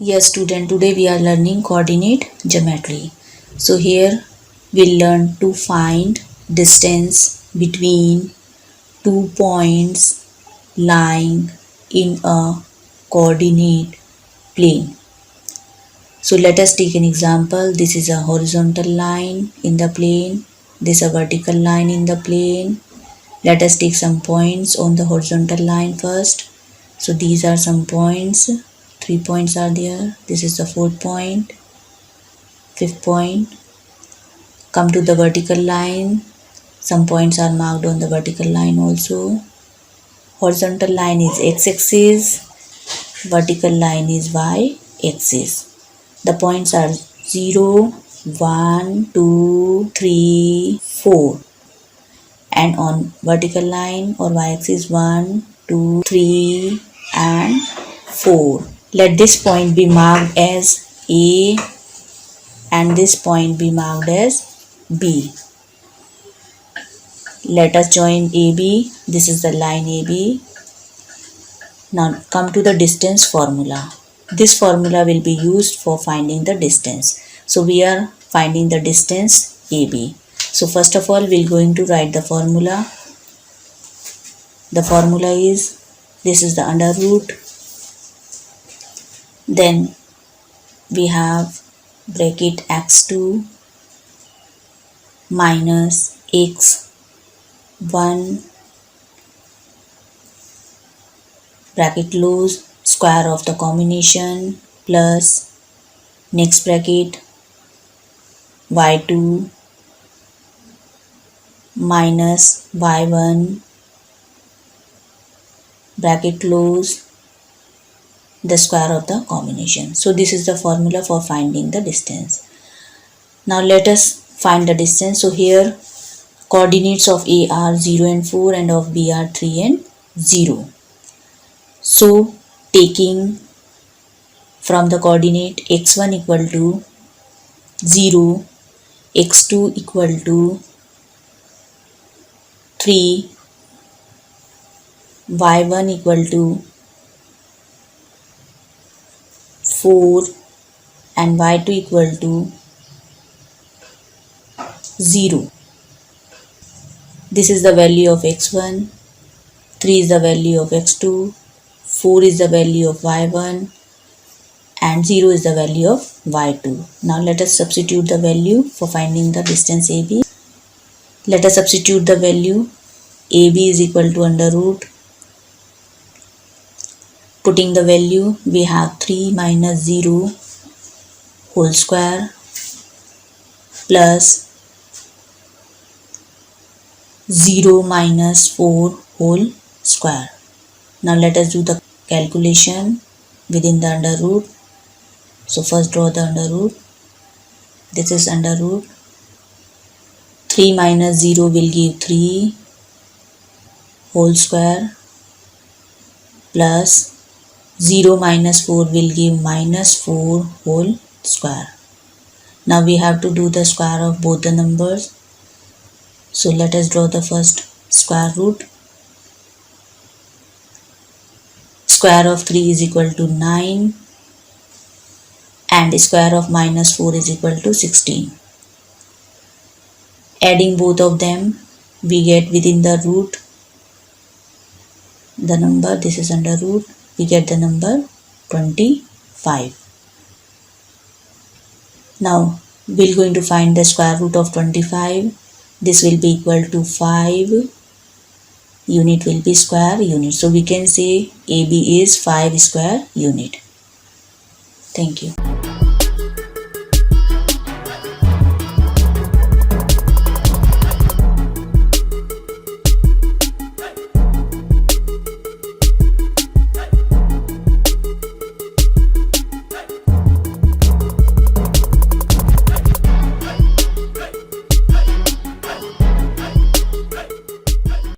Yes, student, today we are learning coordinate geometry. So here we'll learn to find distance between 2 points lying in a coordinate plane. So let us take an example. This is a horizontal line in the plane. This is a vertical line in the plane. Let us take some points on the horizontal line first. So these are some points. 3 points are there. This is the 4th point, 5th point. Come to the vertical line. Some points are marked on the vertical line also. Horizontal line is x-axis. Vertical line is y-axis. The points are 0, 1, 2, 3, 4. And on vertical line or y-axis 1, 2, 3 and 4. Let this point be marked as A and this point be marked as B. Let us join AB. This is the line AB. Now come to the distance formula. This formula will be used for finding the distance. So we are finding the distance AB. So first of all we are going to write the formula. The formula is, this is the under root. Then we have bracket x2 minus x1 bracket close square of the combination plus next bracket y2 minus y1 bracket close the square of the combination. So this is the formula for finding the distance. Now let us find the distance. So here coordinates of A are 0 and 4 and of B are 3 and 0. So taking from the coordinate x1 equal to 0, x2 equal to 3, y1 equal to 4 and y2 equal to 0. This is the value of x1, 3 is the value of x2, 4 is the value of y1 and 0 is the value of y2. Now let us substitute the value for finding the distance AB. Let us substitute the value. AB is equal to under root. Putting the value, we have 3 minus 0 whole square plus 0 minus 4 whole square. Now let us do the calculation within the under root. So first draw the under root. This is under root. 3 minus 0 will give 3 whole square plus 0 minus 4 will give minus 4 whole square. Now we have to do the square of both the numbers. So let us draw the first square root. Square of 3 is equal to 9 and square of minus 4 is equal to 16. Adding both of them, we get within the root the number, this is under root, we get the number 25. Now we are going to find the square root of 25. This will be equal to 5. Unit will be square unit. So we can say AB is 5 square unit. Thank you.